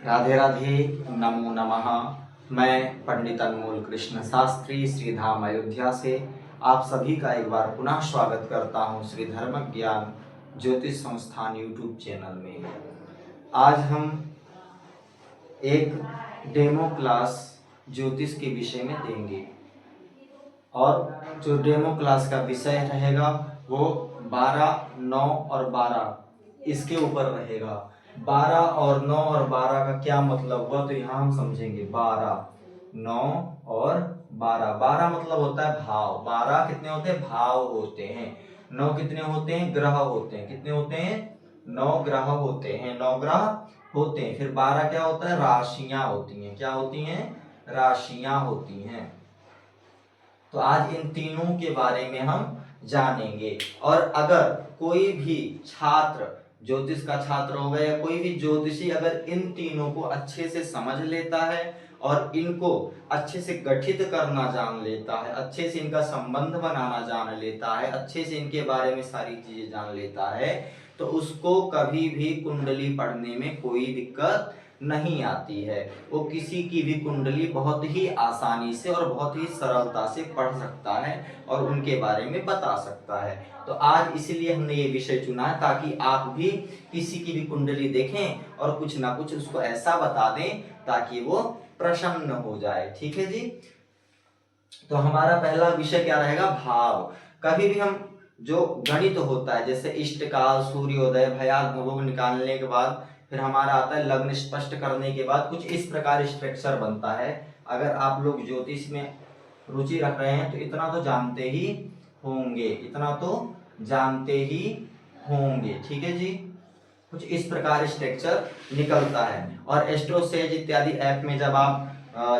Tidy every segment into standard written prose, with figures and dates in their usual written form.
राधे राधे, नमो नमः। मैं पंडित अनमोल कृष्ण शास्त्री श्रीधाम अयोध्या से आप सभी का एक बार पुनः स्वागत करता हूं श्री धर्म ज्ञान ज्योतिष संस्थान यूट्यूब चैनल में। आज हम एक डेमो क्लास ज्योतिष के विषय में देंगे और जो डेमो क्लास का विषय रहेगा वो 12, 9 और 12 इसके ऊपर रहेगा। 12 और 9 और 12 का क्या मतलब हुआ तो यहाँ हम समझेंगे। 12, 9 और 12। 12 मतलब होता है भाव। 12 कितने होते हैं? भाव होते हैं। 9 कितने होते हैं? ग्रह होते हैं। कितने होते हैं? 9 ग्रह होते हैं। 9 ग्रह होते हैं। फिर 12 क्या होता है? राशियां होती हैं। क्या होती हैं? राशियां होती हैं। तो आज इन तीनों के बारे में हम जानेंगे। और अगर कोई भी छात्र, ज्योतिष का छात्र हो गया या कोई भी ज्योतिषी, अगर इन तीनों को अच्छे से समझ लेता है और इनको अच्छे से गठित करना जान लेता है, अच्छे से इनका संबंध बनाना जान लेता है, अच्छे से इनके बारे में सारी चीजें जान लेता है, तो उसको कभी भी कुंडली पढ़ने में कोई दिक्कत नहीं आती है। वो किसी की भी कुंडली बहुत ही आसानी से और बहुत ही सरलता से पढ़ सकता है और उनके बारे में बता सकता है। तो आज इसलिए हमने ये विषय चुना है ताकि आप भी किसी की भी कुंडली देखें और कुछ ना कुछ उसको ऐसा बता दें ताकि वो प्रसन्न हो जाए। ठीक है जी। तो हमारा पहला विषय क्या रहेगा? भाव। कभी भी हम जो गणित होता है, जैसे इष्टकाल, सूर्योदय, भयाग भोग निकालने के बाद फिर हमारा आता है लग्न स्पष्ट करने के बाद कुछ इस प्रकार स्ट्रक्चर बनता है। अगर आप लोग ज्योतिष में रुचि रख रहे हैं तो इतना तो जानते ही होंगे, इतना तो जानते ही होंगे। ठीक है जी। कुछ इस प्रकार स्ट्रक्चर निकलता है। और एस्ट्रोसेज इत्यादि ऐप में जब आप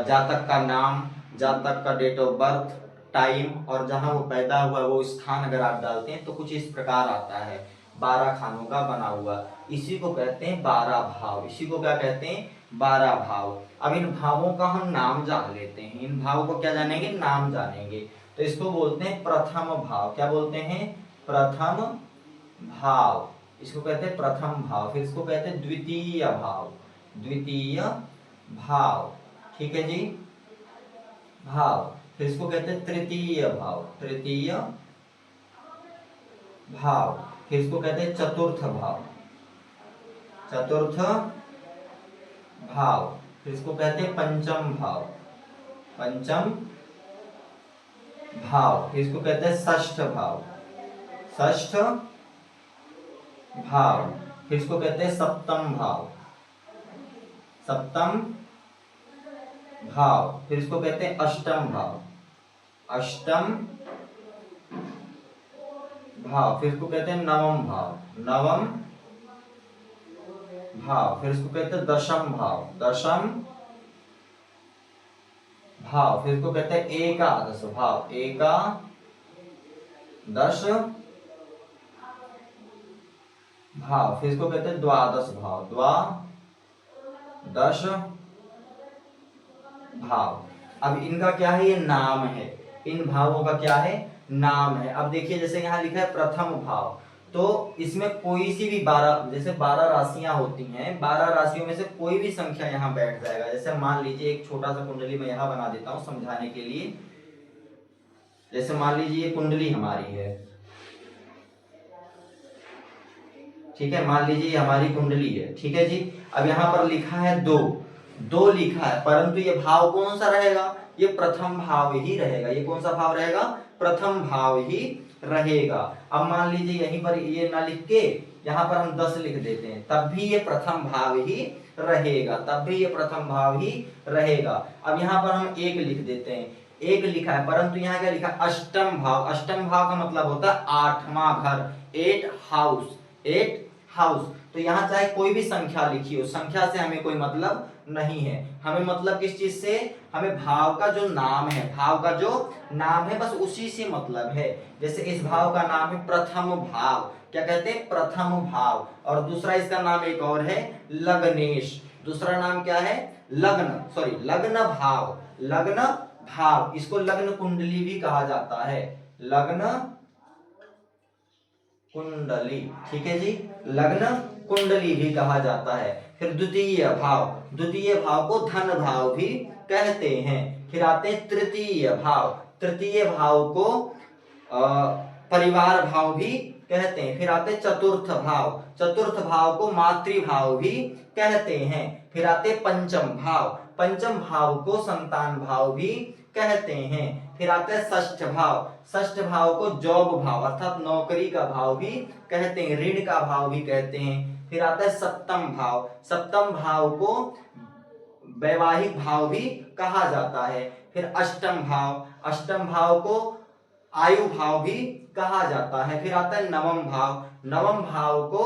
जातक का नाम, जातक का डेट ऑफ बर्थ, टाइम और जहां वो पैदा हुआ वो स्थान अगर आप डालते हैं तो कुछ इस प्रकार आता है, 12 खानों का बना हुआ। इसी को कहते हैं 12 भाव। इसी को क्या कहते हैं? 12 भाव। अब इन भावों का हम नाम जान लेते हैं। इन भावों को क्या जानेंगे? नाम जानेंगे। तो इसको बोलते हैं प्रथम भाव। क्या बोलते हैं? प्रथम भाव। इसको कहते हैं प्रथम भाव। फिर इसको कहते हैं द्वितीय भाव। द्वितीय भाव। ठीक है जी। भाव। फिर इसको कहते हैं तृतीय भाव। तृतीय भाव। फिर इसको कहते हैं चतुर्थ भाव। चतुर्थ भाव। फिर इसको कहते हैं पंचम भाव। पंचम भाव। फिर इसको कहते हैं षष्ठ भाव। षष्ठ भाव। फिर इसको कहते हैं सप्तम भाव। सप्तम भाव। फिर इसको कहते हैं अष्टम भाव। अष्टम भाव। फिर इसको कहते हैं नवम भाव। नवम भाव। फिर इसको कहते हैं दशम भाव। दशम भाव। फिर इसको कहते हैं एकादश भाव। एकादश भाव। फिर इसको कहते हैं द्वादश भाव। द्वादश भाव। अब इनका क्या है? ये नाम है। इन भावों का क्या है? नाम है। अब देखिए जैसे यहाँ लिखा है प्रथम भाव, तो इसमें कोई सी भी 12, जैसे 12 राशियां होती हैं, 12 राशियों में से कोई भी संख्या यहाँ बैठ जाएगा। जैसे मान लीजिए एक छोटा सा कुंडली मैं यहाँ बना देता हूँ समझाने के लिए। जैसे मान लीजिए ये कुंडली हमारी है, ठीक है। मान लीजिए ये हमारी कुंडली है, ठीक है जी। अब यहाँ पर लिखा है 2, 2 लिखा है, परंतु ये भाव कौन सा रहेगा? ये प्रथम भाव ही रहेगा। ये कौन सा भाव रहेगा? प्रथम भाव ही रहेगा। अब मान लीजिए यहीं पर ये ना लिख के यहाँ पर हम 10 लिख देते हैं, तब भी ये प्रथम भाव ही रहेगा। तब भी ये प्रथम भाव ही रहेगा। अब यहाँ पर हम 1 लिख देते हैं, 1 लिखा है, परंतु यहाँ क्या लिखा? अष्टम भाव। अष्टम भाव का मतलब होता है 8वां घर, 8 हाउस, 8 हाउस। तो यहाँ चाहे कोई भी संख्या लिखी हो, संख्या से हमें कोई मतलब नहीं है। हमें मतलब किस चीज से? हमें भाव का जो नाम है, भाव का जो नाम है, बस उसी से मतलब है। जैसे इस भाव का नाम है प्रथम भाव। क्या कहते हैं? प्रथम भाव। और दूसरा इसका नाम एक और है लग्नेश। दूसरा नाम क्या है? लग्न भाव। लग्न भाव। इसको लग्न कुंडली भी कहा जाता है। लग्न कुंडली, ठीक है जी। लग्न कुंडली भी कहा जाता है। फिर द्वितीय भाव को धन भाव भी कहते हैं। फिर आते हैं तृतीय भाव को परिवार भाव भी कहते हैं। फिर आते चतुर्थ भाव को मातृभाव भी कहते हैं। फिर आते पंचम भाव को संतान भाव भी कहते हैं। फिर आते हैं षष्ठ भाव को जॉब भाव अर्थात नौकरी का भाव भी कहते हैं, ऋण का भाव भी कहते हैं। फिर आता है सप्तम भाव को वैवाहिक भाव भी कहा जाता है। फिर अष्टम भाव को आयु भाव भी कहा जाता है। फिर आता है नवम भाव को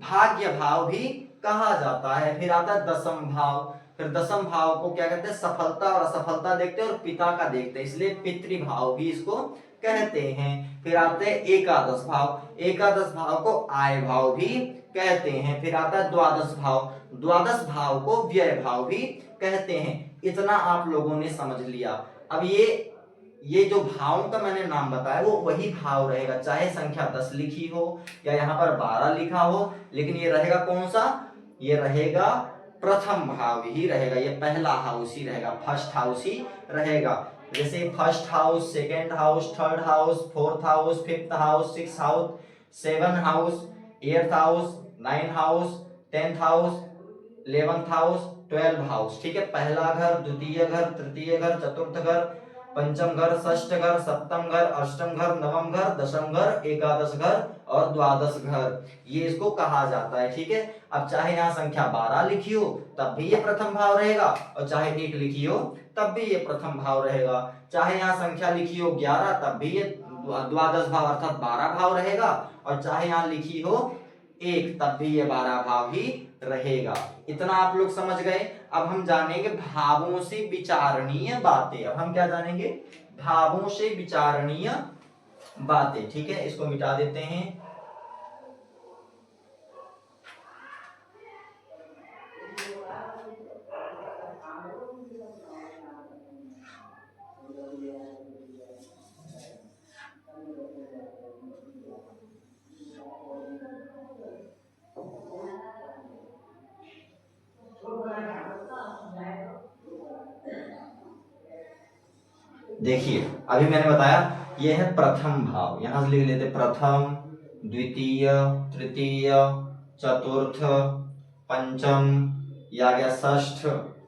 भाग्य भाव भी कहा जाता है। फिर आता है दसम भाव को क्या कहते हैं, सफलता और असफलता देखते हैं और पिता का देखते हैं, इसलिए पितृभाव भी इसको कहते हैं। फिर आते हैं एकादश भाव को आय भाव भी कहते हैं। फिर आता है द्वादश भाव को व्यय भाव भी कहते हैं। इतना आप लोगों ने समझ लिया। अब ये जो भावों का मैंने नाम बताया वो वही भाव रहेगा, चाहे संख्या 10 लिखी हो या यहाँ पर 12 लिखा हो, लेकिन ये रहेगा कौन सा, ये रहेगा प्रथम भाव ही रहेगा, ये पहला हाउस ही रहेगा, फर्स्ट हाउस ही रहेगा। जैसे first house, second house, third house, fourth house, fifth house, six house, seven house, eighth house, nine house, 10th house, 11th house, 12 house. ठीक है, पहला घर, द्वितीय घर, तृतीय घर, चतुर्थ घर, पंचम घर, षष्ठ घर, सप्तम घर, अष्टम घर, नवम घर, दशम घर, एकादश घर और द्वादश घर, ये इसको कहा जाता है। ठीक है, अब चाहे यहाँ संख्या 12 लिखी हो तब भी ये प्रथम भाव रहेगा, और चाहे 1 लिखी हो तब भी ये प्रथम भाव रहेगा। चाहे यहाँ संख्या लिखी हो 11 तब भी ये द्वादश भाव अर्थात 12 भाव रहेगा, और चाहे यहाँ लिखी हो 1 तब भी ये 12 भाव ही रहेगा। इतना आप लोग समझ गए। अब हम जानेंगे भावों से विचारणीय बातें। अब हम क्या जानेंगे, भावों से विचारणीय बातें। ठीक है, इसको मिटा देते हैं। देखिए, अभी मैंने बताया ये है प्रथम भाव, यहां से लिख लेते प्रथम, द्वितीय, तृतीय, चतुर्थ, पंचम, या गया षष्ठ,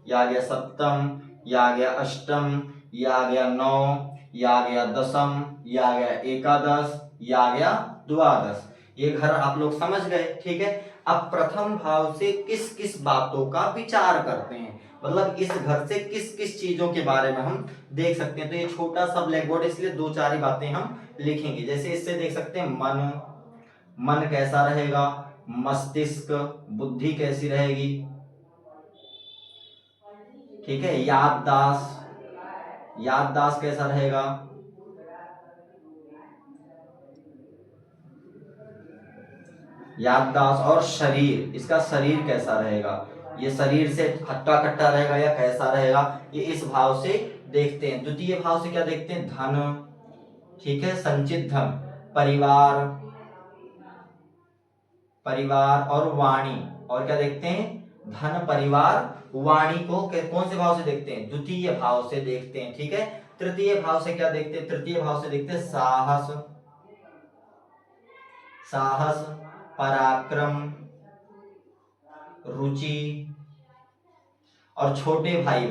या गया सप्तम, या गया अष्टम, या गया नौ, या गया दशम, या गया एकादश, या गया द्वादश। ये घर आप लोग समझ गए। ठीक है, अब प्रथम भाव से किस किस बातों का विचार करते हैं, मतलब इस घर से किस किस चीजों के बारे में हम देख सकते हैं। तो ये छोटा सा ब्लैक बोर्ड, इसलिए 2-4 ही बातें हम लिखेंगे। जैसे इससे देख सकते हैं मन कैसा रहेगा, मस्तिष्क, बुद्धि कैसी रहेगी, ठीक है, याददाश्त कैसा रहेगा, याददाश्त, और शरीर, इसका शरीर कैसा रहेगा, ये शरीर से हट्टा कट्टा रहेगा या कैसा रहेगा, ये इस भाव से देखते हैं। द्वितीय भाव से क्या देखते हैं, धन, ठीक है, संचित धन, परिवार और वाणी, और क्या देखते हैं, धन, परिवार, वाणी को कौन से भाव से देखते हैं, द्वितीय भाव से देखते हैं। ठीक है, तृतीय भाव से क्या देखते हैं, तृतीय भाव से देखते हैं साहस, पराक्रम, रुचि, और छोटे भाई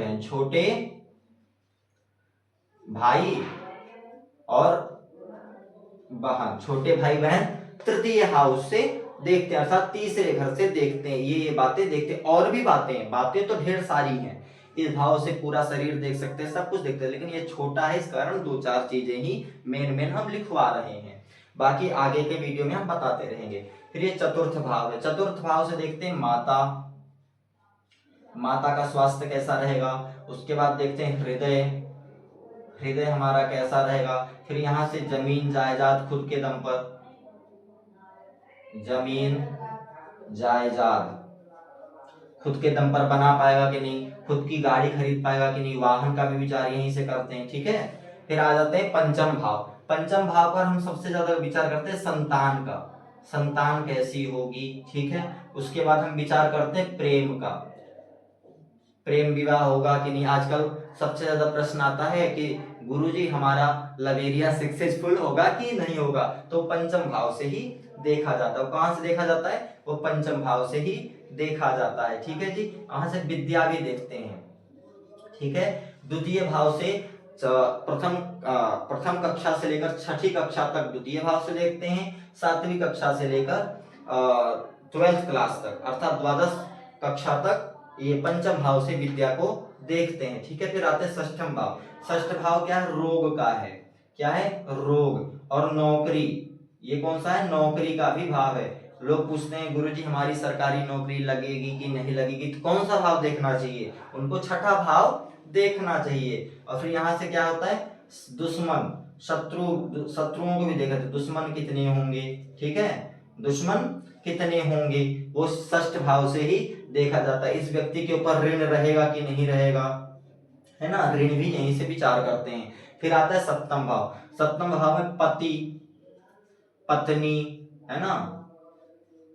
बहन तृतीय हाउस से देखते हैं, अर्थात तीसरे घर से देखते हैं। ये बातें देखते हैं। और भी बातें तो ढेर सारी हैं। इस भाव से पूरा शरीर देख सकते हैं, सब कुछ देखते हैं, लेकिन ये छोटा है, इस कारण 2-4 चीजें ही मेन हम लिखवा रहे हैं। बाकी आगे के वीडियो में हम बताते रहेंगे। फिर ये चतुर्थ भाव है। चतुर्थ भाव से देखते हैं माता का स्वास्थ्य कैसा रहेगा। उसके बाद देखते हैं हृदय हमारा कैसा रहेगा। फिर यहाँ से जमीन जायदाद, खुद के दम पर जमीन जायदाद खुद के दम पर बना पाएगा कि नहीं, खुद की गाड़ी खरीद पाएगा कि नहीं, वाहन का भी विचार यहीं से करते हैं। ठीक है, फिर आ जाते हैं पंचम भाव पर हम सबसे ज्यादा विचार करते हैं संतान का। संतान कैसी होगी, ठीक है। उसके बाद हम विचार करते हैं प्रेम का, प्रेम विवाह होगा कि नहीं। आजकल सबसे ज्यादा प्रश्न आता है कि गुरुजी हमारा लवेरिया सक्सेसफुल होगा कि नहीं होगा, तो पंचम भाव से ही देखा जाता है। कहां से देखा जाता है, वो पंचम भाव से ही देखा जाता है, ठीक है जी। वहां से विद्या भी देखते हैं, ठीक है। द्वितीय भाव से प्रथम कक्षा से लेकर छठी कक्षा तक द्वितीय भाव से देखते हैं, सातवीं कक्षा से लेकर 12th क्लास तक अर्थात द्वादश कक्षा तक ये पंचम भाव से विद्या को देखते हैं, ठीक है। फिर आते हैं षष्ठम भाव। षष्ठ भाव क्या है, रोग का है, क्या है, रोग और नौकरी। ये कौन सा है, नौकरी का भी भाव है। लोग पूछते हैं गुरुजी हमारी सरकारी नौकरी लगेगी कि नहीं लगेगी, तो कौन सा भाव देखना चाहिए, उनको छठा भाव देखना चाहिए। और फिर यहाँ से क्या होता है, दुश्मन शत्रुओं को भी देखते हैं, दुश्मन कितने होंगे, ठीक है, दुश्मन कितने होंगे, वो षष्ठ भाव से ही देखा जाता है। इस व्यक्ति के ऊपर ऋण रहेगा कि नहीं रहेगा, है ना, ऋण भी यहीं से विचार करते हैं। फिर आता है सप्तम भाव। सप्तम भाव में पति पत्नी, है ना,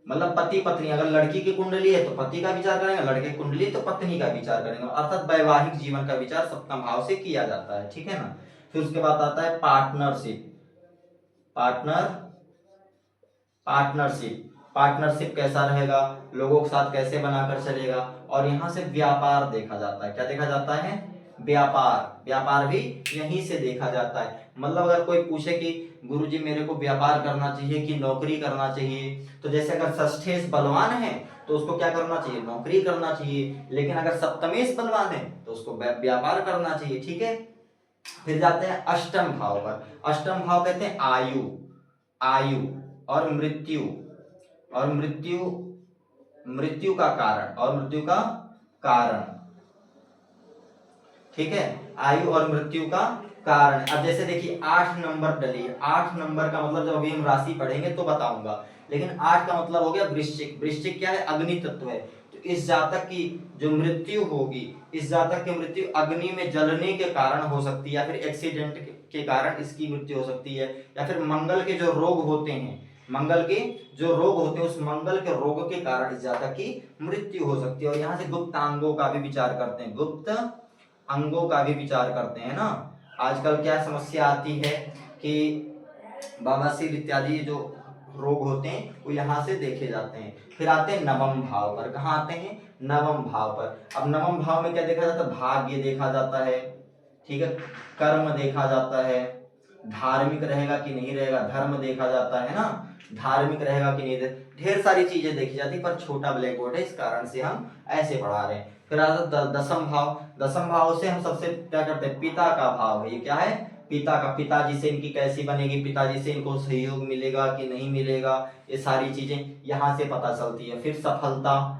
मतलब पति पत्नी, अगर लड़की की कुंडली है तो पति का विचार करेंगे, लड़के की कुंडली तो पत्नी का विचार करेंगे, अर्थात वैवाहिक जीवन का विचार सप्तम भाव से किया जाता है, ठीक है ना। फिर उसके बाद आता है पार्टनरशिप। पार्टनरशिप कैसा रहेगा, लोगों के साथ कैसे बनाकर चलेगा। और यहाँ से व्यापार देखा जाता है, क्या देखा जाता है, व्यापार भी यहीं से देखा जाता है। मतलब अगर कोई पूछे कि गुरुजी मेरे को व्यापार करना चाहिए कि नौकरी करना चाहिए, तो जैसे अगर षष्ठेश बलवान है तो उसको क्या करना चाहिए, नौकरी करना चाहिए। लेकिन अगर सप्तमेश बलवान है तो उसको व्यापार करना चाहिए, ठीक है। फिर जाते हैं अष्टम भाव पर। अष्टम भाव कहते हैं आयु और मृत्यु का कारण, ठीक है, आयु और मृत्यु का कारण। अब जैसे देखिए 8 नंबर डली है, 8 नंबर का मतलब जब अभी हम राशि पढ़ेंगे तो बताऊंगा, लेकिन 8 का मतलब हो गया वृश्चिक। वृश्चिक क्या है, अग्नि तत्व है। तो इस जातक की जो मृत्यु होगी, इस जातक की मृत्यु अग्नि में जलने के कारण हो सकती है, या फिर एक्सीडेंट के कारण इसकी मृत्यु हो सकती है, या फिर मंगल के जो रोग होते हैं, उस मंगल के रोग के कारण इस जातक की मृत्यु हो सकती है। और यहाँ से गुप्त अंगों का भी विचार करते हैं, गुप्त अंगों का भी विचार करते हैं ना। आजकल क्या समस्या आती है कि बवासीर इत्यादि जो रोग होते हैं वो यहाँ से देखे जाते हैं। फिर आते हैं नवम भाव पर। कहाँ आते हैं, नवम भाव पर। अब नवम भाव में क्या देखा जाता है, भाग्य देखा जाता है, ठीक है, कर्म देखा जाता है, धार्मिक रहेगा कि नहीं रहेगा, धर्म देखा जाता है ना, धार्मिक रहेगा कि नहीं, ढेर सारी चीजें देखी जाती, पर छोटा ब्लैक बोर्ड है इस कारण से हम ऐसे पढ़ा रहे हैं। फिर आता दसम भाव। दसम भाव से हम सबसे क्या करते हैं, पिता का भाव है, ये क्या है, पिता का, पिताजी से इनकी कैसी बनेगी, पिताजी से इनको सहयोग मिलेगा कि नहीं मिलेगा, ये सारी चीजें यहाँ से पता चलती है। फिर सफलता,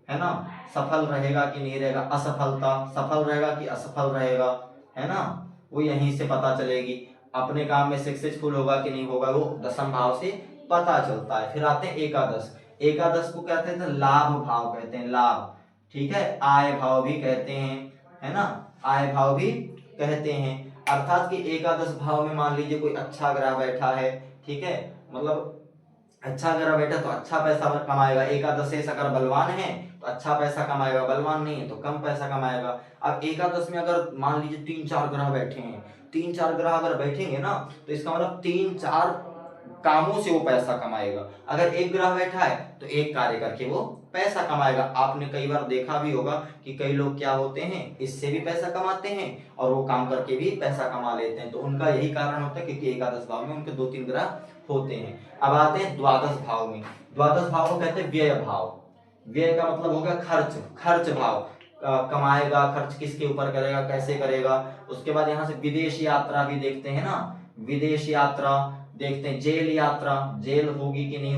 है ना, सफल रहेगा कि नहीं रहेगा, असफलता, सफल रहेगा कि असफल रहेगा, है ना, वो यहीं से पता चलेगी। अपने काम में सक्सेसफुल होगा कि नहीं होगा, वो दसम भाव से पता चलता है। फिर आते हैं एकादश। एकादश को कहते हैं लाभ भाव कहते हैं, लाभ, ठीक है, आय भाव भी कहते हैं, है ना, आय भाव भी कहते हैं। अर्थात कि एकादश भाव में मान लीजिए कोई अच्छा ग्रह बैठा है, ठीक है, मतलब अच्छा ग्रह बैठा तो अच्छा पैसा कमाएगा। एकादश अगर बलवान है तो अच्छा पैसा कमाएगा, बलवान नहीं है तो कम पैसा कमाएगा। अब एकादश में अगर मान लीजिए 3-4 ग्रह बैठे हैं, 3-4 ग्रह अगर बैठेंगे ना, तो इसका मतलब 3-4 कामों से वो पैसा कमाएगा। अगर एक ग्रह बैठा है तो एक कार्य करके वो पैसा कमाएगा। आपने कई बार देखा भी होगा कि कई लोग क्या होते हैं, इससे भी पैसा कमाते हैं और वो काम करके भी पैसा कमा लेते हैं, तो उनका यही कारण होता है क्योंकि एकादश भाव में उनके 2-3 ग्रह होते हैं। अब आते हैं द्वादश भाव में। द्वादश भाव को कहते हैं व्यय भाव। व्यय का मतलब हो गया खर्च भाव, कमाएगा, खर्च किसके ऊपर करेगा, कैसे करेगा। उसके बाद यहाँ से विदेश यात्रा भी देखते हैं ना, विदेश यात्रा देखते हैं, जेल यात्रा, जेल होगी कि नहीं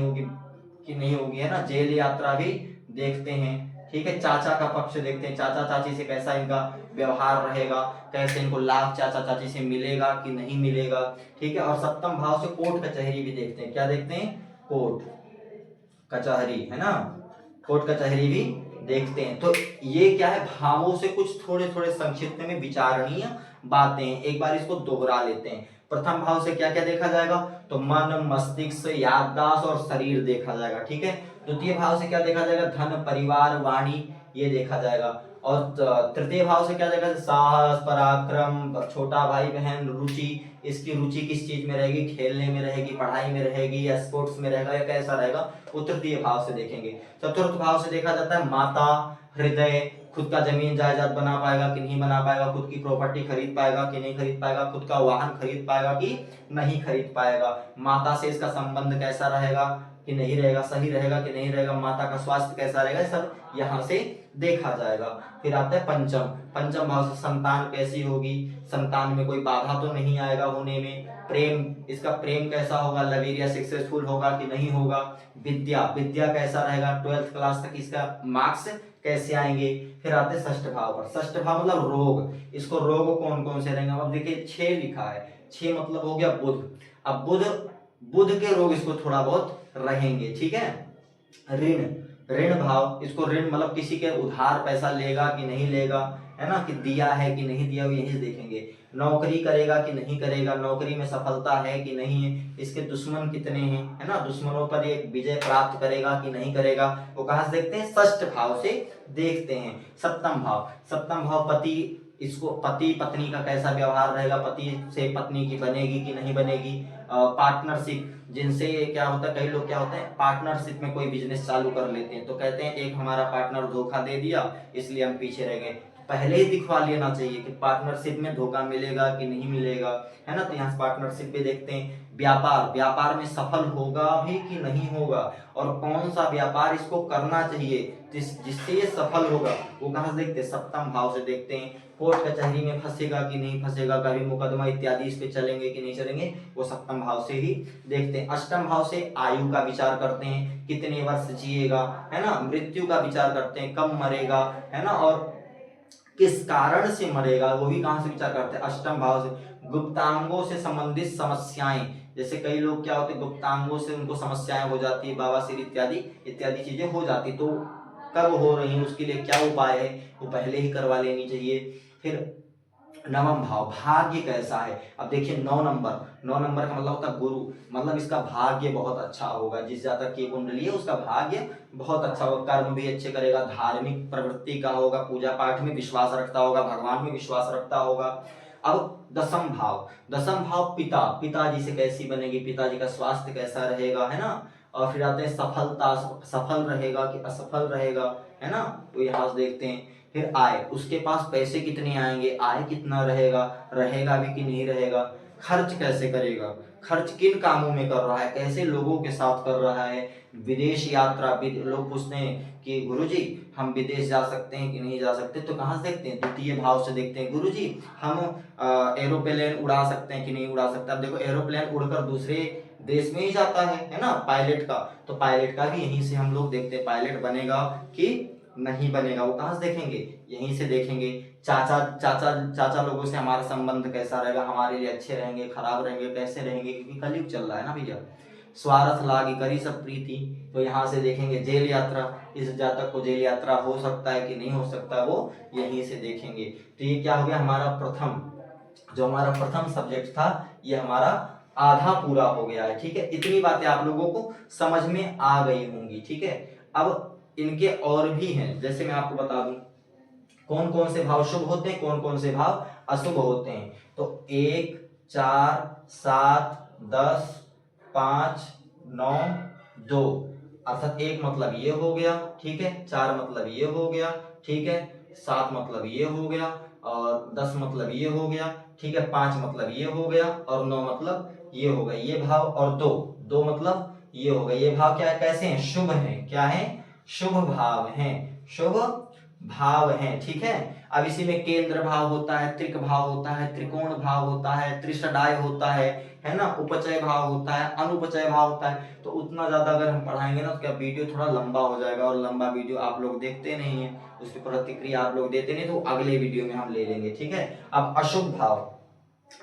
होगी, है ना, जेल यात्रा भी देखते हैं, ठीक है। चाचा का पक्ष देखते हैं, चाचा चाची से कैसा इनका व्यवहार रहेगा, कैसे इनको लाभ चाचा चाची से मिलेगा कि नहीं मिलेगा, ठीक है। और सप्तम भाव से कोर्ट कचहरी भी देखते हैं, क्या देखते हैं, कोर्ट कचहरी, है ना, कोर्ट कचहरी भी देखते हैं। तो ये क्या है, भावों से कुछ थोड़े थोड़े संक्षिप्त में विचारणीय बातें, एक बार इसको दोहरा लेते हैं। प्रथम भाव से क्या क्या देखा जाएगा, तो मन, मस्तिष्क, याददाश्त और शरीर देखा जाएगा, ठीक है। द्वितीय भाव से क्या देखा जाएगा, धन, परिवार, वाणी, ये देखा जाएगा। और तृतीय भाव से क्या देखा, साहस, पराक्रम, छोटा भाई बहन, रुचि, इसकी रुचि किस चीज में रहेगी, खेलने में रहेगी, पढ़ाई में रहेगी, या स्पोर्ट्स में रहेगा, या कैसा रहेगा, वो तृतीय भाव से देखेंगे। चतुर्थ भाव से देखा जाता है माता, हृदय, खुद का जमीन जायदाद बना पाएगा कि नहीं बना पाएगा, खुद की प्रॉपर्टी खरीद पाएगा कि नहीं खरीद पाएगा, खुद का वाहन खरीद पाएगा कि नहीं खरीद पाएगा, माता से इसका संबंध कैसा रहेगा कि नहीं रहेगा, सही रहेगा कि नहीं रहेगा, माता का स्वास्थ्य कैसा रहेगा, सब यहाँ से देखा जाएगा। फिर आता है पंचम, पंचम भाव से संतान कैसी होगी, संतान में कोई बाधा तो नहीं आएगा होने में, प्रेम, इसका प्रेम कैसा होगा, लव एरिया सक्सेसफुल होगा कि नहीं होगा, विद्या, विद्या कैसा रहेगा, 12th क्लास तक इसका मार्क्स कैसे आएंगे। फिर आते हैं षष्ठ भाव पर, षष्ठ भाव मतलब रोग, इसको रोग कौन कौन से रहेंगे, अब देखिए 6 लिखा है, 6 मतलब हो गया बुध, अब बुध, बुध के रोग इसको थोड़ा बहुत रहेंगे, ठीक है। ऋण, ऋण भाव, इसको ऋण मतलब किसी के उधार पैसा लेगा कि नहीं लेगा, है ना, कि दिया है कि नहीं दिया, यही देखेंगे। नौकरी करेगा कि नहीं करेगा, नौकरी में सफलता है कि नहीं है, इसके दुश्मन कितने हैं, है ना, दुश्मनों पर ये विजय प्राप्त करेगा कि नहीं करेगा, वो कहां से देखते हैं, षष्ठ भाव से देखते हैं। सप्तम भाव, सप्तम भाव पति, इसको पति पत्नी का कैसा व्यवहार रहेगा, पति से पत्नी की बनेगी कि नहीं बनेगी। पार्टनरशिप, जिनसे क्या होता है, कई लोग क्या होते हैं पार्टनरशिप में कोई बिजनेस चालू कर लेते हैं, तो कहते हैं एक हमारा पार्टनर धोखा दे दिया इसलिए हम पीछे रह गए, पहले ही दिखवा लेना चाहिए कि पार्टनरशिप में धोखा मिलेगा कि नहीं मिलेगा, है ना, तो यहाँ पार्टनरशिप भी देखते हैं। व्यापार, व्यापार में सफल होगा भी कि नहीं होगा, और कौन सा व्यापार इसको करना चाहिए जिससे ये सफल होगा, वो कहां से देखते हैं, सप्तम भाव से देखते हैं। कोर्ट कचहरी में फंसेगा कि नहीं फंसेगा, कभी मुकदमा इत्यादि इस पे चलेंगे कि नहीं चलेंगे, वो सप्तम भाव से ही देखते हैं। अष्टम भाव से आयु का विचार करते हैं, कितने वर्ष जिएगा, है ना, मृत्यु का विचार करते हैं, कब मरेगा, है ना, और किस कारण से मरेगा, वो भी कहां से विचार करते हैं, अष्टम भाव से। गुप्तांगों से संबंधित समस्याएं, जैसे कई लोग क्या होते हैं गुप्तांगों से उनको समस्याएं हो जाती है, बवासीर इत्यादि इत्यादि चीजें हो जाती, तो कब हो रही है उसके लिए क्या उपाय है, वो पहले ही करवा लेनी चाहिए। फिर नवम भाव, भाग्य कैसा है, अब देखिए 9 नंबर, 9 नंबर का मतलब होता है गुरु, मतलब इसका भाग्य बहुत अच्छा होगा, जिस जातक की कुंडली है उसका भाग्य बहुत अच्छा होगा, कर्म भी अच्छे करेगा, धार्मिक प्रवृत्ति का होगा, पूजा पाठ में विश्वास रखता होगा, भगवान में विश्वास रखता होगा। अब दसम भाव, दसम भाव पिता, पिताजी से कैसी बनेगी, पिताजी का स्वास्थ्य कैसा रहेगा, है ना, और फिर आते हैं सफलता, सफल रहेगा कि असफल रहेगा, है ना, तो यहाँ से देखते हैं। फिर आय, उसके पास पैसे कितने आएंगे, आय कितना रहेगा, रहेगा भी कि नहीं रहेगा। खर्च कैसे करेगा, खर्च किन कामों में कर रहा है, कैसे लोगों के साथ कर रहा है। विदेश यात्रा, लोग पूछते हैं कि गुरुजी हम विदेश जा सकते हैं कि नहीं जा सकते, तो कहाँ से देखते हैं, द्वितीय भाव से देखते हैं। गुरुजी हम एरोप्लेन उड़ा सकते हैं कि नहीं उड़ा सकते, अब देखो एरोप्लेन उड़कर दूसरे देश में ही जाता है ना, पायलट का, तो पायलट का भी यहीं से हम लोग देखते हैं, पायलट बनेगा कि नहीं बनेगा, वो कहां से देखेंगे, यहीं से देखेंगे। चाचा चाचा चाचा लोगों से हमारा संबंध कैसा रहेगा, हमारे लिए अच्छे रहेंगे, खराब रहेंगे, कैसे रहेंगे, क्योंकि कलयुग चल रहा है ना भैया। स्वार्थ लागी करी सब प्रीति, तो यहाँ से देखेंगे। जेल यात्रा, इस जातक को जेल यात्रा हो सकता है कि नहीं हो सकता, वो यहीं से देखेंगे। तो ये क्या हो गया हमारा प्रथम, जो हमारा प्रथम सब्जेक्ट था ये हमारा आधा पूरा हो गया है, ठीक है। इतनी बातें आप लोगों को समझ में आ गई होंगी, ठीक है। अब इनके और भी हैं, जैसे मैं आपको बता दूं कौन कौन से भाव शुभ होते हैं, कौन कौन से भाव अशुभ होते हैं। तो 1, 4, 7, 10, 5, 9, 2, अर्थात 1 मतलब ये हो गया, ठीक है, 4 मतलब ये हो गया, ठीक है, 7 मतलब ये हो गया, और 10 मतलब ये हो गया, ठीक है, 5 मतलब ये हो गया, और 9 मतलब ये हो गया, ये भाव, और 2 मतलब ये हो गया। ये भाव क्या है, कैसे हैं, शुभ हैं, क्या है, शुभ भाव हैं, शुभ भाव हैं, ठीक है। अब इसी में केंद्र भाव होता है, त्रिक भाव होता है, त्रिकोण भाव होता है, त्रिषडाय होता है ना, उपचय भाव होता है, अनुपचय भाव होता है। तो उतना ज्यादा अगर हम पढ़ाएंगे ना तो क्या वीडियो थोड़ा लंबा हो जाएगा, और लंबा वीडियो आप लोग देखते नहीं है, उसकी प्रतिक्रिया आप लोग देते नहीं, तो अगले वीडियो में हम ले लेंगे, ठीक है। अब अशुभ भाव,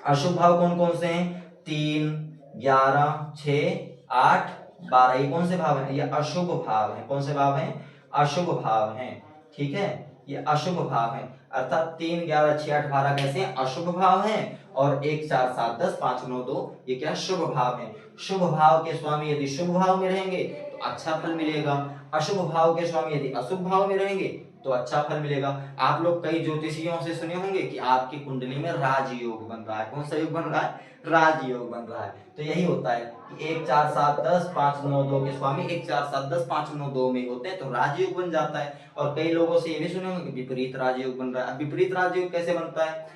अशुभ भाव कौन कौन से हैं, 3, 11, 6, 8, 12, ये कौन से भाव हैं, ये अशुभ भाव हैं, कौन से भाव हैं, अशुभ भाव हैं, ठीक है। ये अशुभ भाव है, अर्थात 3, 11, 6, 8, 12 कैसे हैं? अशुभ भाव हैं। और 1, 4, 7, 10, 5, 9, 2 ये क्या शुभ भाव है। शुभ भाव के स्वामी यदि शुभ भाव में रहेंगे तो अच्छा फल मिलेगा, अशुभ भाव के स्वामी यदि अशुभ भाव में रहेंगे तो अच्छा फल मिलेगा। आप लोग कई ज्योतिषियों से सुने होंगे कि आपकी कुंडली में राजयोग बन रहा है। कौन सा योग बन रहा है? राजयोग बन रहा है। तो यही होता है कि 1, 4, 7, 10, 5, 9, 2 के स्वामी 1, 4, 7, 10, 5, 9, 2 में होते हैं तो राजयोग बन जाता है। और कई लोगों से ये भी सुने होंगे कि विपरीत राजयोग बन रहा है। विपरीत राजयोग कैसे बनता है?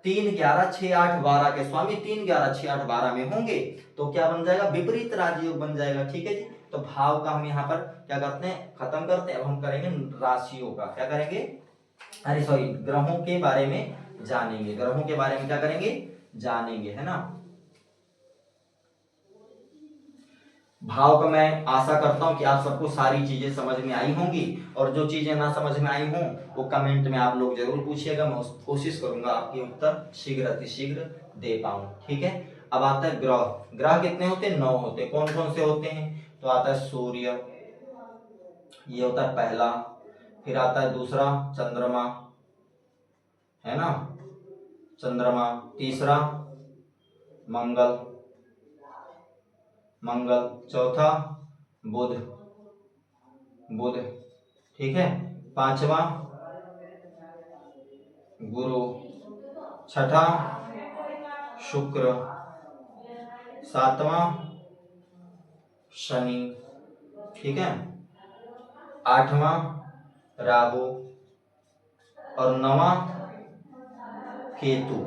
3, 11, 6, 8, 12 के स्वामी 3, 11, 6, 8, 12 में होंगे तो क्या बन जाएगा? विपरीत राजयोग बन जाएगा। ठीक है जी। तो भाव का हम यहाँ पर क्या करते हैं? खत्म करते हैं। अब हम करेंगे राशियों का। क्या करेंगे? अरे सॉरी, ग्रहों के बारे में जानेंगे। ग्रहों के बारे में क्या करेंगे? जानेंगे, है ना। भाव का मैं आशा करता हूं कि आप सबको सारी चीजें समझ में आई होंगी, और जो चीजें ना समझ में आई हों वो कमेंट में आप लोग जरूर पूछिएगा। मैं कोशिश करूंगा आपके उत्तर शीघ्र अतिशीघ्र दे पाऊं। ठीक है। अब आता है ग्रह। ग्रह कितने होते हैं? 9 होते हैं। कौन कौन से होते हैं? तो आता है सूर्य, ये होता है पहला। फिर आता है दूसरा चंद्रमा, है ना, चंद्रमा। तीसरा मंगल, मंगल। चौथा बुध, बुध। ठीक है। पांचवा गुरु, छठा शुक्र, सातवां शनि। ठीक है। आठवां राहु और नौवां केतु।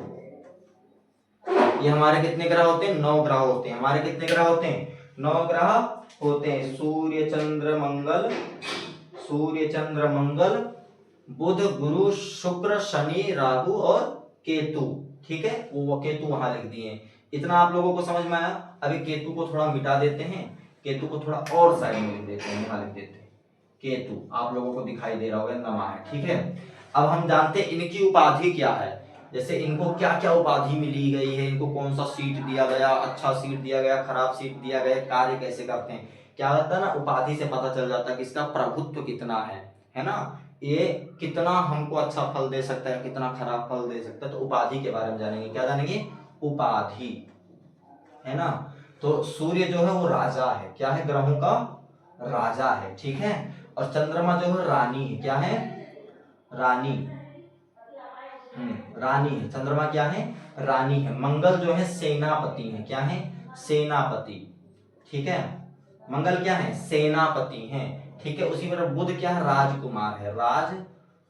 ये हमारे कितने ग्रह होते हैं? 9 ग्रह होते हैं। हमारे कितने ग्रह होते हैं? 9 ग्रह होते हैं। सूर्य चंद्र मंगल, सूर्य चंद्र मंगल, बुध गुरु शुक्र शनि राहु और केतु। ठीक है। वो केतु वहां लिख दिए। इतना आप लोगों को समझ में आया। अभी केतु को थोड़ा मिटा देते हैं, केतु को थोड़ा और साइड में लिख देते हैं, यहाँ लिख देते हैं केतु। आप लोगों को दिखाई दे रहा होगा नमा है। ठीक है। अब हम जानते हैं इनकी उपाधि क्या है। जैसे इनको क्या क्या उपाधि मिली गई है, इनको कौन सा सीट दिया गया, अच्छा सीट दिया गया, खराब सीट दिया गया, कार्य कैसे करते हैं, क्या होता है ना, उपाधि से पता चल जाता है कि इसका प्रभुत्व कितना है ना, ये कितना हमको अच्छा फल दे सकता है, कितना खराब फल दे सकता है। तो उपाधि के बारे में जानेंगे। क्या जानेंगे? उपाधि, है ना। तो सूर्य जो है वो राजा है। क्या है? ग्रहों का राजा है। ठीक है। और चंद्रमा जो है रानी है। क्या है? रानी। रानी है। चंद्रमा क्या है? रानी है। मंगल जो है सेनापति है। क्या है? सेनापति। ठीक है। मंगल क्या है? सेनापति है। ठीक है। उसी तरह बुध क्या है? राजकुमार है। राजकुमार।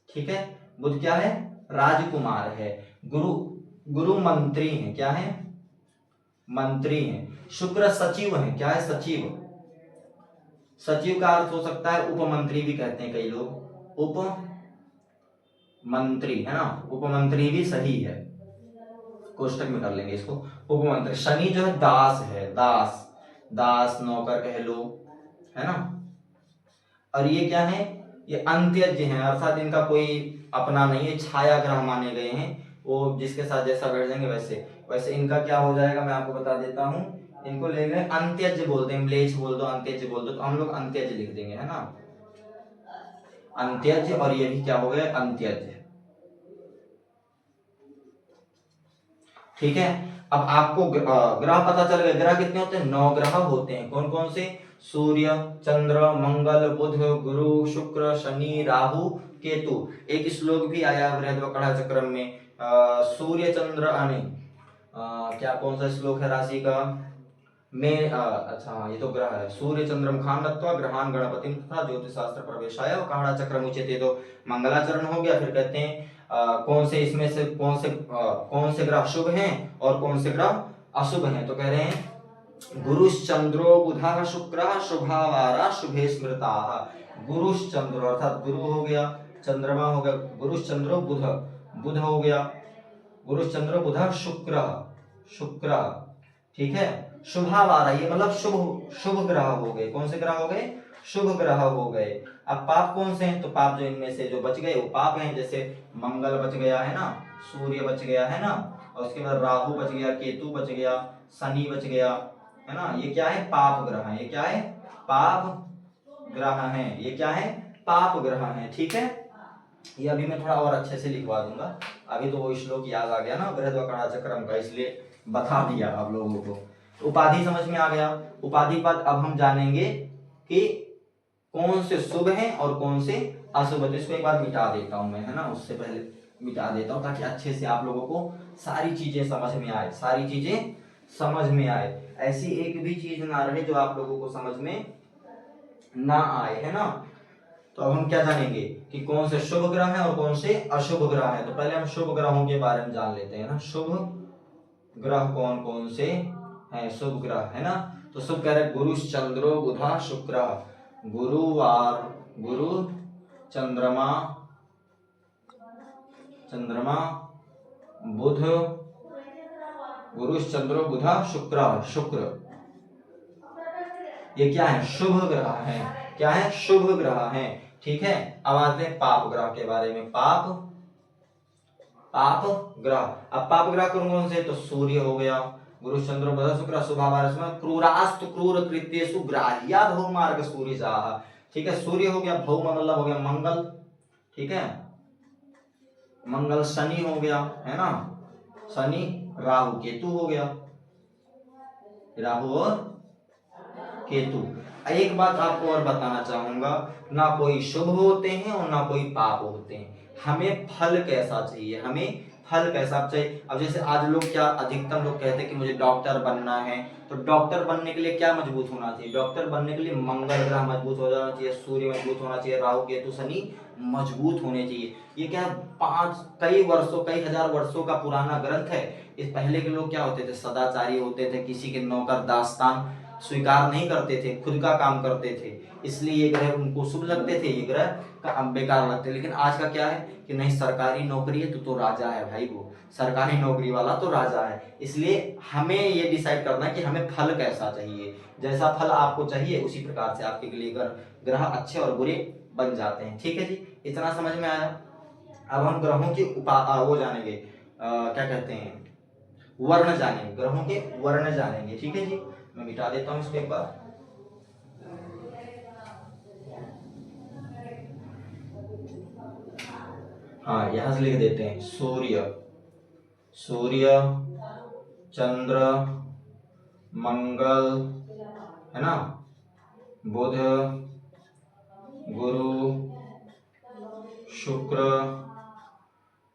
ठीक है। बुध क्या है? राजकुमार है। गुरु, गुरु मंत्री है। क्या है? मंत्री है। शुक्र सचिव है। क्या है? सचिव। सचिव का अर्थ हो सकता है उपमंत्री भी कहते हैं कई लोग, उप मंत्री, है ना। उपमंत्री भी सही है, कोष्टक में कर लेंगे इसको, उपमंत्री। शनि जो है दास है, दास, दास नौकर कह लो, है ना। और ये क्या है? ये अंत्यज है, अर्थात इनका कोई अपना नहीं है, छाया ग्रह माने गए हैं। वो जिसके साथ जैसा बैठ जाएंगे वैसे वैसे इनका क्या हो जाएगा मैं आपको बता देता हूँ। इनको ले लेंगे अंत्यज बोलते हैं, म्लेच्छ बोल दो, अंत्यज बोल दो, तो हम लोग अंत्यज लिख देंगे, है ना, अंत्यज। और ये भी क्या हो गया? अंत्यज। ठीक है। अब आपको ग्रह पता चल गए। ग्रह कितने होते हैं? 9 ग्रह होते हैं। कौन कौन से? सूर्य चंद्र मंगल बुध गुरु शुक्र शनि राहु केतु। एक श्लोक भी आया बृहद्वकड़ा चक्रम में, सूर्य चंद्र क्या कौन सा श्लोक है राशि का? में अच्छा हाँ, ये तो ग्रह है। सूर्य चंद्र मुखान नत्वा ग्रहान गणपति तथा ज्योतिष शास्त्र प्रवेशाय कहाड़ा चक्र मुच्यते। तो मंगलाचरण हो गया। फिर कहते हैं कौन से इसमें से कौन से ग्रह शुभ हैं और कौन से ग्रह अशुभ हैं। तो कह रहे हैं गुरुश्चंद्रो बुधः शुक्रः शुभावारा शुभे स्मृताः। गुरुश्चंद्र अर्थात गुरु हो गया, चंद्रमा हो गया, गुरुश्चंद्रो बुध, बुध हो गया, गुरुश्चंद्रो बुधः शुक्र, शुक्र। ठीक है। शुभावारा ये मतलब शुभ, शुभ ग्रह हो गए। कौन से ग्रह हो गए? शुभ ग्रह हो गए। अब पाप कौन से हैं? तो पाप जो इनमें से जो बच गए वो पाप हैं। जैसे मंगल बच गया, है ना, सूर्य बच गया, है ना, और उसके बाद राहु बच गया, केतु बच गया, शनि बच गया, है ना। ये क्या है? पाप ग्रह है। ये क्या है? पाप ग्रह है। ये क्या है? पाप ग्रह हैं, ठीक है। ये अभी मैं थोड़ा और अच्छे से लिखवा दूंगा, अभी तो वो श्लोक याद आ गया ना बृहद्वकड़ा चक्रम का, इसलिए बता दिया आप लोगों को। उपाधि समझ में आ गया। उपाधि पद अब हम जानेंगे कि कौन से शुभ हैं और कौन से अशुभ है। तो इसको एक बार मिटा देता हूं मैं, है ना, उससे पहले मिटा देता हूं ताकि अच्छे से आप लोगों को सारी चीजें समझ में आए, सारी चीजें समझ में आए। ऐसी एक भी चीज ना रहे जो आप लोगों को समझ में ना आए, है ना। तो अब हम क्या जानेंगे कि कौन से शुभ ग्रह हैं और कौन से अशुभ ग्रह हैं। तो पहले हम शुभ ग्रहों के बारे में जान लेते हैं ना। शुभ ग्रह कौन कौन से हैं, शुभ ग्रह, है ना। तो शुभ कह रहे गुरु चंद्रो बुधा शुक्र। गुरुवार, गुरु चंद्रमा, चंद्रमा बुध, गुरु चंद्रो बुधा शुक्र, शुक्र, ये क्या है, शुभ ग्रह है। क्या है, शुभ ग्रह है, ठीक है। अब आते हैं पाप ग्रह के बारे में। पाप, पाप ग्रह। अब पाप ग्रह कौन कौन से, तो सूर्य हो गया, गुरु चंद्र बुध शुक्र शुभावार क्रूरास्तु क्रूर कृत्येषु ग्राह्या भौ मार्ग सूर्य जाह, ठीक है। सूर्य हो गया, भौ मतलब हो गया मंगल, ठीक है, मंगल। शनि हो गया, है ना, शनि। राहु केतु हो गया, राहु और केतु। एक बात आपको और बताना चाहूंगा, ना कोई शुभ होते हैं और ना कोई पाप होते हैं। हमें फल कैसा चाहिए, हमें फल कैसा चाहिए। अब जैसे आज लोग क्या, अधिकतम लोग कहते हैं कि मुझे डॉक्टर बनना है, तो डॉक्टर बनने के लिए क्या मजबूत होना चाहिए, डॉक्टर बनने के लिए मंगल ग्रह मजबूत हो जाना चाहिए, सूर्य मजबूत होना चाहिए, राहु केतु शनि मजबूत होने चाहिए। ये क्या, कई वर्षों, कई हजार वर्षों का पुराना ग्रंथ है। इस पहले के लोग क्या होते थे, सदाचारी होते थे, किसी के नौकर दास्तान स्वीकार नहीं करते थे, खुद का काम करते थे, इसलिए ये ग्रह उनको शुभ लगते थे, ये ग्रह का बेकार लगते। लेकिन आज का क्या है कि नहीं, सरकारी नौकरी है तो राजा है भाई, वो सरकारी नौकरी वाला तो राजा है। इसलिए हमें ये डिसाइड करना है कि हमें फल कैसा चाहिए, जैसा फल आपको चाहिए उसी प्रकार से आपके लिए ग्रह अच्छे और बुरे बन जाते हैं, ठीक है जी। इतना समझ में आया। अब हम ग्रहों की वो जानेंगे, क्या कहते हैं, वर्ण जानेंगे, ग्रहों के वर्ण जानेंगे, ठीक है जी। मैं मिटा देता हूं इसको एक बार। हाँ, यहां से लिख देते हैं, सूर्य, सूर्य, चंद्र, मंगल, है ना, बुध, गुरु, शुक्र,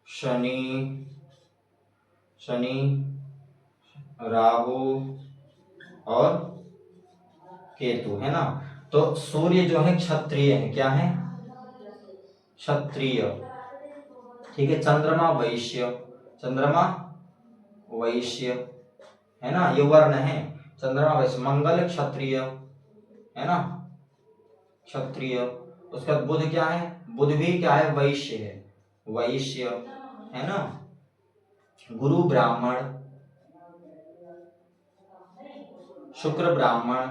शनि, शनि, राहु और केतु, है ना। तो सूर्य जो है क्षत्रिय है, क्या है, क्षत्रिय, ठीक है। चंद्रमा वैश्य, चंद्रमा वैश्य, है ना, ये वर्ण है, चंद्रमा वैश्य। मंगल क्षत्रिय, है ना, क्षत्रिय। उसके बाद बुध क्या है, बुध भी क्या है, वैश्य है, वैश्य, है ना। गुरु ब्राह्मण, शुक्र ब्राह्मण,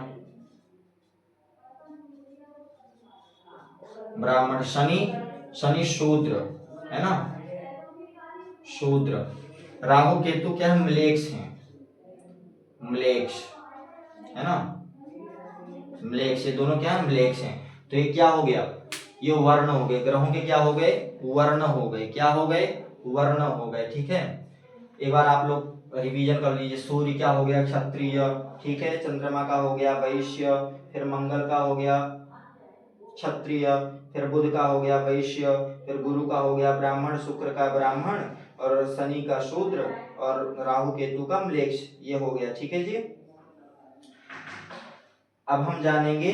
ब्राह्मण। शनि, शनि शूद्र, है ना, शूद्र। राहु केतु क्या है, म्लेच्छ हैं, म्लेच्छ, है ना, म्लेच्छ। ये दोनों क्या है, म्लेच्छ हैं। तो ये क्या हो गया, ये वर्ण हो गए, ग्रहों के क्या हो गए, वर्ण हो गए, क्या हो गए, वर्ण हो गए, ठीक है। एक बार आप लोग रिवीजन कर लीजिए। सूर्य क्या हो गया, क्षत्रिय, ठीक है। चंद्रमा का हो गया वैश्य, फिर मंगल का हो गया क्षत्रिय, फिर बुध का हो गया वैश्य, फिर गुरु का हो गया ब्राह्मण, शुक्र का ब्राह्मण, और शनि का शूद्र, और राहु केतु का म्लेच्छ, ये हो गया, ठीक है जी। अब हम जानेंगे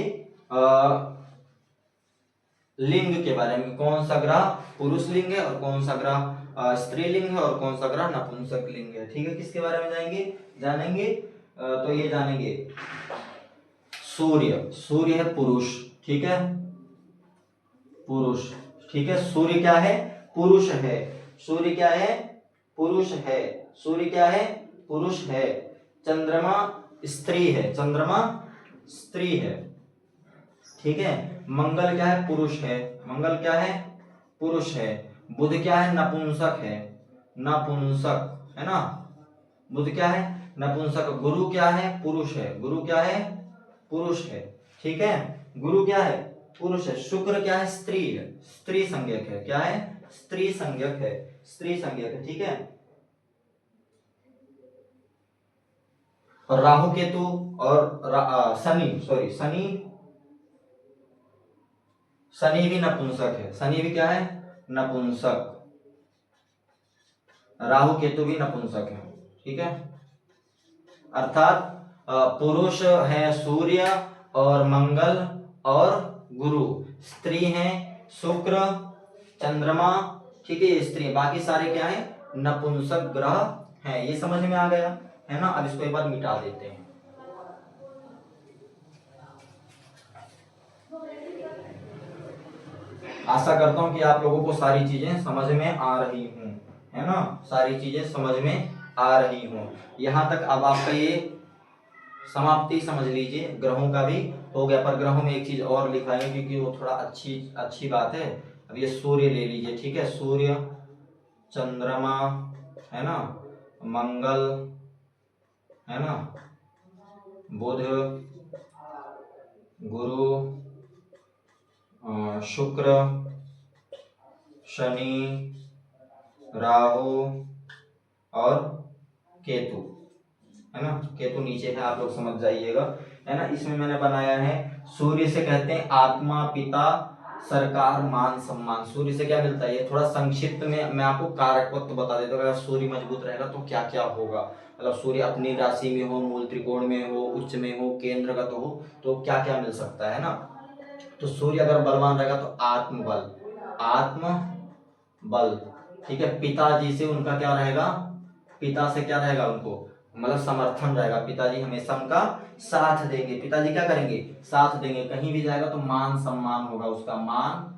लिंग के बारे में, कौन सा ग्रह पुरुष लिंग है और कौन सा ग्रह स्त्रीलिंग है और कौन सा ग्रह नपुंसक लिंग है, ठीक है। किसके बारे में जानेंगे, तो ये जानेंगे सूर्य, सूर्य है पुरुष, ठीक है, पुरुष, ठीक है। सूर्य क्या है, पुरुष है, सूर्य क्या है, पुरुष है, सूर्य क्या है, पुरुष है। चंद्रमा स्त्री है, चंद्रमा स्त्री है, ठीक है। मंगल क्या है, पुरुष है, मंगल क्या है, पुरुष है। बुध क्या है, नपुंसक है, नपुंसक, है ना, बुध क्या है, नपुंसक। गुरु क्या है, पुरुष है, गुरु क्या है, पुरुष है, ठीक है। गुरु क्या है, पुरुष है। शुक्र क्या है? स्त्री है, स्त्री संज्ञक है। क्या है? स्त्री संज्ञक है, स्त्री संज्ञक है। ठीक है। और राहु केतु और शनि शनि भी नपुंसक है। शनि भी क्या है? नपुंसक। राहु केतु भी नपुंसक है। ठीक है। अर्थात पुरुष है सूर्य और मंगल और गुरु, स्त्री है शुक्र चंद्रमा। ठीक है, ये स्त्री, बाकी सारे क्या है? नपुंसक ग्रह हैं। ये समझ में आ गया है ना। अब इसको एक बार मिटा देते हैं। आशा करता हूं कि आप लोगों को सारी चीजें समझ में आ रही हूं, है ना। सारी चीजें समझ में आ रही हूं। यहां तक अब आपका ये समाप्ति समझ लीजिए, ग्रहों का भी हो गया। पर ग्रहों में एक चीज और लिखाएंगे क्योंकि वो थोड़ा अच्छी बात है। अब ये सूर्य ले लीजिए। ठीक है, सूर्य चंद्रमा है ना, मंगल है ना, बुध गुरु शुक्र शनि राहु और केतु, है ना। केतु नीचे है, आप लोग समझ जाइएगा, है ना। इसमें मैंने बनाया है सूर्य से कहते हैं आत्मा पिता सरकार मान सम्मान। सूर्य से क्या मिलता है ये थोड़ा संक्षिप्त में मैं आपको कारक तत्व बता देता हूँ। अगर सूर्य मजबूत रहेगा तो क्या क्या होगा, मतलब सूर्य अपनी राशि में हो, मूल त्रिकोण में हो, उच्च में हो, केंद्रगत हो, तो क्या क्या मिल सकता है ना। तो सूर्य अगर बलवान रहेगा तो आत्मबल, आत्मबल। ठीक है। पिताजी से उनका क्या रहेगा? पिता से क्या रहेगा? उनको मतलब समर्थन रहेगा। पिताजी हमेशा उनका साथ देंगे। पिताजी क्या करेंगे? साथ देंगे। कहीं भी जाएगा तो मान सम्मान होगा उसका, मान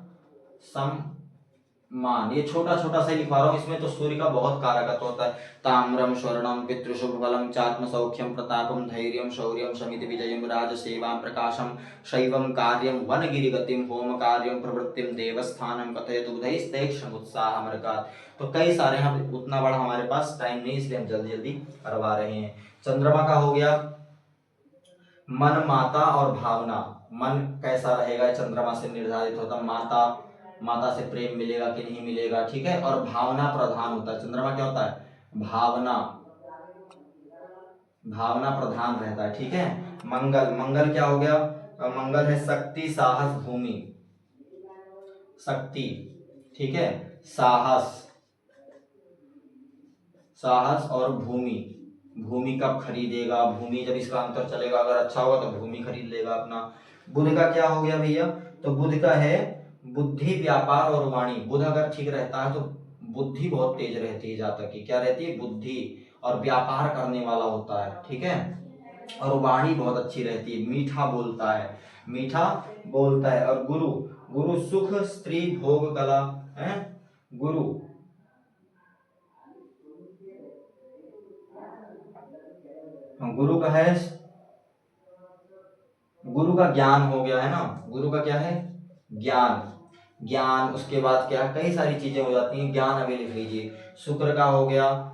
सम्मान। ये छोटा छोटा सा लिखवा रहा हूँ, इसमें तो सूर्य का बहुत कारकत्व होता है। ताम्रम स्वर्णम पितृशुभ बलम चात्म सौख्यम प्रतापम धैर्यम शौर्यम शमित विजयम राजसेवाम प्रकाशम शैवम कार्यम वनगिरि गतिम होम कार्यम प्रवृत्तिम देवस्थानम कथयतु बुधैस्तैक्षम उत्साहमर्कात्। तो कई सारे हैं, उतना बड़ा हमारे पास टाइम नहीं, इसलिए हम जल्दी जल्दी करवा रहे हैं। चंद्रमा का हो गया मन, माता और भावना। मन कैसा रहेगा चंद्रमा से निर्धारित होता है। माता से प्रेम मिलेगा कि नहीं मिलेगा। ठीक है। और भावना प्रधान होता है। चंद्रमा क्या होता है? भावना प्रधान रहता है। ठीक है। मंगल क्या हो गया? मंगल है शक्ति साहस भूमि, शक्ति। ठीक है। साहस और भूमि कब खरीदेगा? भूमि जब इसका अंतर चलेगा, अगर अच्छा होगा तो भूमि खरीद लेगा अपना। बुध का क्या हो गया भैया? तो बुध का है बुद्धि व्यापार और वाणी। बुध अगर ठीक रहता है तो बुद्धि बहुत तेज रहती है, जातक की क्या रहती है? बुद्धि, और व्यापार करने वाला होता है। ठीक है। और वाणी बहुत अच्छी रहती है, मीठा बोलता है। और गुरु सुख स्त्री भोग कला है। गुरु का है, गुरु का ज्ञान हो गया है ना। गुरु का क्या है? ज्ञान। उसके बाद क्या, कई सारी चीजें हो जाती हैं। ज्ञान अभी लिख लीजिए। शुक्र का हो गया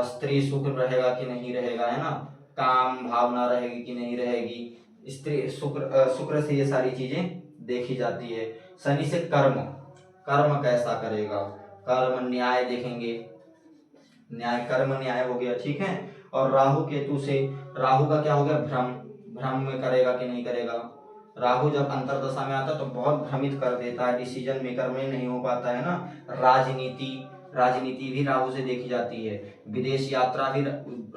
स्त्री सुख रहेगा कि नहीं रहेगा, है ना। काम भावना रहेगी कि नहीं रहेगी। स्त्री शुक्र से ये सारी चीजें देखी जाती है। शनि से कर्म कैसा करेगा, कर्म न्याय देखेंगे। कर्म न्याय हो गया। ठीक है। और राहु केतु से, राहु का क्या हो गया? भ्रम में करेगा कि नहीं करेगा। राहु जब अंतरदशा में आता है तो बहुत भ्रमित कर देता है, डिसीजन मेकर में नहीं हो पाता है ना। राजनीति भी राहु से देखी जाती है। विदेश यात्रा भी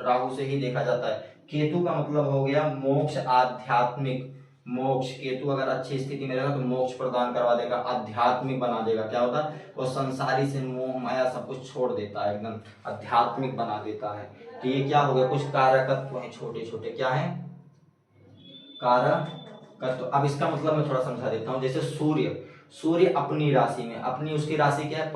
राहु से ही देखा जाता है। केतु का मतलब हो गया मोक्ष, आध्यात्मिक मोक्ष। केतु अगर अच्छी स्थिति में रहेगा तो मोक्ष प्रदान करवा देगा, आध्यात्मिक बना देगा। क्या होता है? वो संसारी से मोह माया सब कुछ छोड़ देता है, एकदम आध्यात्मिक बना देता है। तो ये क्या हो गया? कुछ कारकत्व हैं छोटे छोटे। क्या है? कारकत्व। अब इसका मतलब मैं थोड़ा समझा देता हूँ। जैसे सूर्य अपनी राशि में, उसकी राशि क्या है?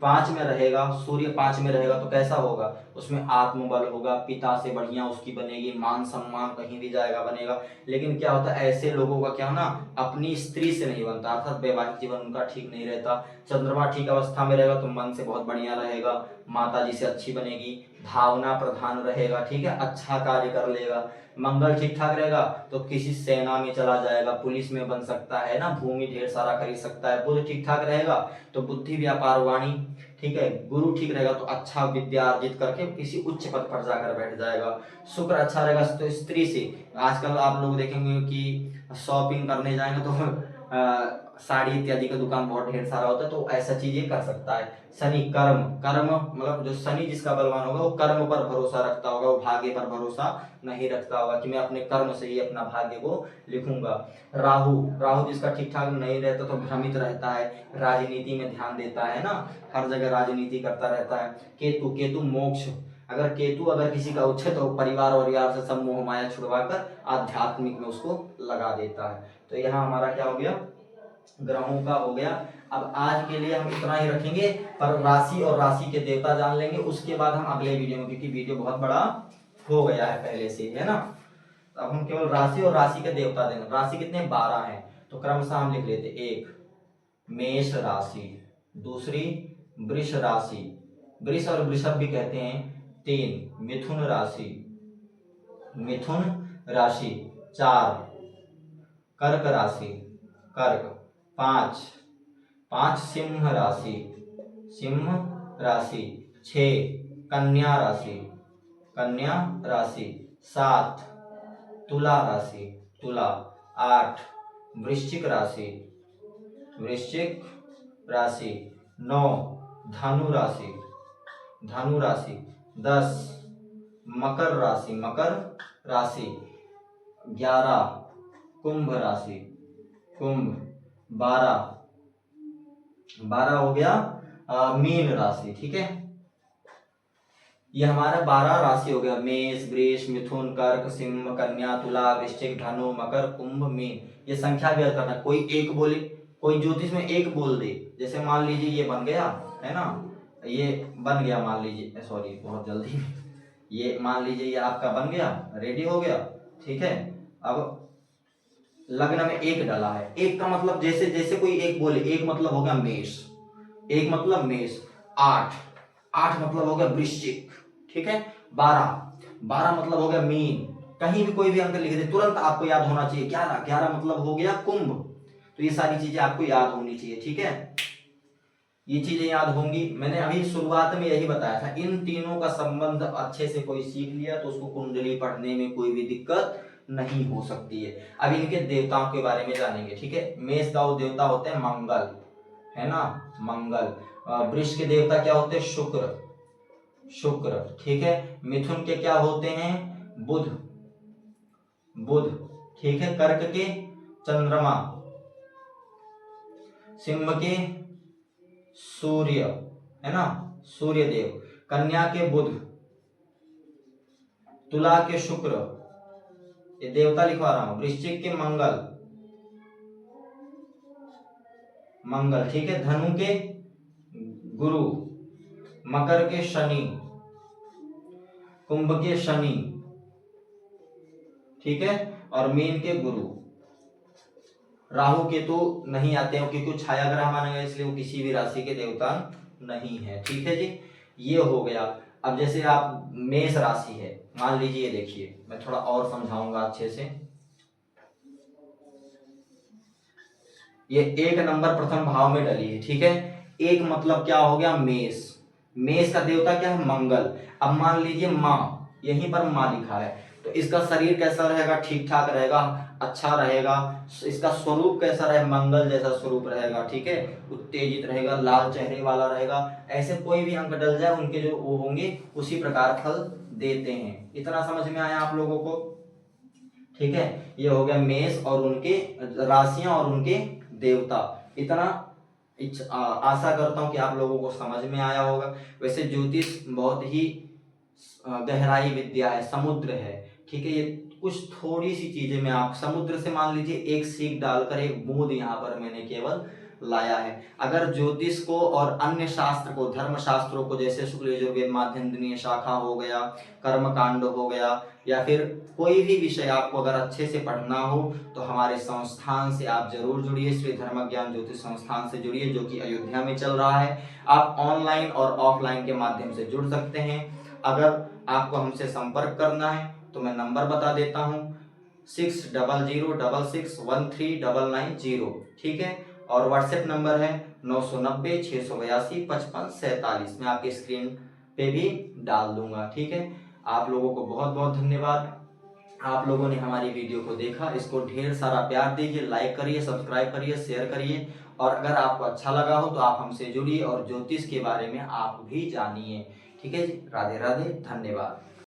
5 में रहेगा। सूर्य 5 में रहेगा तो कैसा होगा? उसमें आत्मबल होगा, पिता से बढ़िया उसकी बनेगी, मान सम्मान कहीं भी जाएगा बनेगा। लेकिन क्या होता है, ऐसे लोगों का क्या ना, अपनी स्त्री से नहीं बनता, अर्थात वैवाहिक जीवन उनका ठीक नहीं रहता। चंद्रमा ठीक अवस्था में रहेगा तो मन से बहुत बढ़िया रहेगा, माता जी से अच्छी बनेगी, भावना प्रधान रहेगा। ठीक है। अच्छा कार्य कर लेगा। मंगल ठीक ठाक रहेगा तो किसी सेना में चला जाएगा, पुलिस में बन सकता है ना, भूमि ढेर सारा खरीद सकता है। बुध ठीक ठाक रहेगा तो बुद्धि, व्यापार, वाणी, ठीक है। गुरु ठीक रहेगा तो अच्छा विद्या अर्जित करके किसी उच्च पद पर जाकर बैठ जाएगा। शुक्र अच्छा रहेगा तो स्त्री से, आजकल आप लोग देखेंगे कि शॉपिंग करने जाएंगे तो साड़ी इत्यादि का दुकान बहुत ढेर सारा होता है, तो ऐसा चीजें कर सकता है। शनि कर्म, कर्म मतलब जो शनि जिसका बलवान होगा वो कर्म पर भरोसा रखता होगा, वो भाग्य पर भरोसा नहीं रखता होगा कि मैं अपने कर्म से ही अपना भाग्य को लिखूंगा। राहु, राहु जिसका ठीक ठाक नहीं रहता तो भ्रमित रहता है, राजनीति में ध्यान देता है ना, हर जगह राजनीति करता रहता है। केतु, केतु मोक्ष, अगर केतु अगर किसी का उच्च तो परिवार और यार से सब मोह माया छुड़वाकर आध्यात्मिक में उसको लगा देता है। तो यहाँ हमारा क्या हो गया, ग्रहों का हो गया। अब आज के लिए हम इतना ही रखेंगे, पर राशि और राशि के देवता जान लेंगे उसके बाद हम अगले वीडियो में, क्योंकि वीडियो बहुत बड़ा हो गया है पहले से, है ना। अब हम केवल राशि और राशि के देवता देंगे। राशि कितने, 12 हैं, तो क्रमशः हम लिख लेते। एक मेष राशि, दूसरी वृष राशि, वृष और वृषभ भी कहते हैं। 3 मिथुन राशि, मिथुन राशि। 4 कर्क राशि, कर्क। 5 सिंह राशि, सिंह राशि। 6 कन्या राशि, कन्या राशि। 7 तुला राशि, तुला। 8 वृश्चिक राशि, वृश्चिक राशि। 9 धनु राशि, धनु राशि। 10 मकर राशि, मकर राशि। 11 कुंभ राशि, कुंभ। 12 हो गया मीन राशि, ठीक है। ये हमारा 12 राशि हो गया, मेष, वृष, मिथुन, कर्क, सिंह, कन्या, तुला, वृश्चिक, धनु, मकर, कुंभ, मीन। ये संख्या व्यक्त करना, कोई एक बोले, कोई ज्योतिष में एक बोल दे, जैसे मान लीजिए ये बन गया है ना, ये बन गया मान लीजिए, सॉरी बहुत जल्दी, ये मान लीजिए ये आपका बन गया, रेडी हो गया, ठीक है। अब लग्न में एक डाला है, एक का मतलब जैसे जैसे कोई एक बोले, एक मतलब हो गया मेष, एक मतलब मेष। 8 मतलब हो गया वृश्चिक, ठीक है। 12 मतलब हो गया मीन, कहीं भी कोई भी अंक लिख दे तुरंत आपको याद होना चाहिए। 11 मतलब हो गया कुंभ। तो ये सारी चीजें आपको याद होनी चाहिए, ठीक है। ये चीजें याद होंगी, मैंने अभी शुरुआत में यही बताया था। इन तीनों का संबंध अच्छे से कोई सीख लिया तो उसको कुंडली पढ़ने में कोई भी दिक्कत नहीं हो सकती है। अब इनके देवताओं के बारे में जानेंगे, ठीक है। मेष का देवता होते हैं मंगल, है ना, मंगल। वृष के देवता क्या होते हैं, शुक्र, शुक्र, ठीक है। मिथुन के क्या होते हैं, बुध, बुध, ठीक है। कर्क के चंद्रमा, सिंह के सूर्य, है ना, सूर्य देव। कन्या के बुध, तुला के शुक्र, ये देवता लिखवा रहा हूं। वृश्चिक के मंगल, मंगल, ठीक है। धनु के गुरु, मकर के शनि, कुंभ के शनि, ठीक है, और मीन के गुरु। राहु केतु नहीं आते हैं क्योंकि छाया ग्रह माना गया, इसलिए वो किसी भी राशि के देवता नहीं है, ठीक है जी। ये हो गया। अब जैसे आप मेष राशि है, मान लीजिए, देखिए मैं थोड़ा और समझाऊंगा अच्छे से। ये 1 नंबर प्रथम भाव में डली है, ठीक है। एक मतलब क्या हो गया, मेष, मेष का देवता क्या है, मंगल। अब मान लीजिए माँ, यहीं पर माँ लिखा है, तो इसका शरीर कैसा रहेगा, ठीक ठाक रहेगा, अच्छा रहेगा। इसका स्वरूप कैसा रहे, मंगल जैसा स्वरूप रहेगा, ठीक है। उत्तेजित रहेगा, लाल चेहरे वाला रहेगा। ऐसे कोई भी अंक डल जाए उनके जो वो होंगे उसी प्रकार फल देते हैं। इतना समझ में आया आप लोगों को, ठीक है। ये हो गया मेष और उनके राशियां और उनके देवता। इतना आशा करता हूं कि आप लोगों को समझ में आया होगा। वैसे ज्योतिष बहुत ही गहराई विद्या है, समुद्र है, ठीक है। ये कुछ थोड़ी सी चीजें मैं आप समुद्र से मान लीजिए एक सीख डालकर एक बूंद यहाँ पर मैंने केवल लाया है। अगर ज्योतिष को और अन्य शास्त्र को, धर्म शास्त्रों को, जैसे शुक्ल यजुर्वेद माध्यन्दिनीय शाखा हो गया, कर्म कांड हो गया, या फिर कोई भी विषय आपको अगर अच्छे से पढ़ना हो तो हमारे संस्थान से आप जरूर जुड़िए। श्री धर्म ज्ञान ज्योतिष संस्थान से जुड़िए, जो कि अयोध्या में चल रहा है। आप ऑनलाइन और ऑफलाइन के माध्यम से जुड़ सकते हैं। अगर आपको हमसे संपर्क करना है तो मैं नंबर बता देता हूँ 6006613990, ठीक है। और व्हाट्सएप नंबर है 990 682 55 47, मैं आपकी स्क्रीन पे भी डाल दूंगा, ठीक है। आप लोगों को बहुत बहुत धन्यवाद, आप लोगों ने हमारी वीडियो को देखा। इसको ढेर सारा प्यार दीजिए, लाइक करिए, सब्सक्राइब करिए, शेयर करिए, और अगर आपको अच्छा लगा हो तो आप हमसे जुड़िए और ज्योतिष के बारे में आप भी जानिए, ठीक है जी। राधे राधे, धन्यवाद।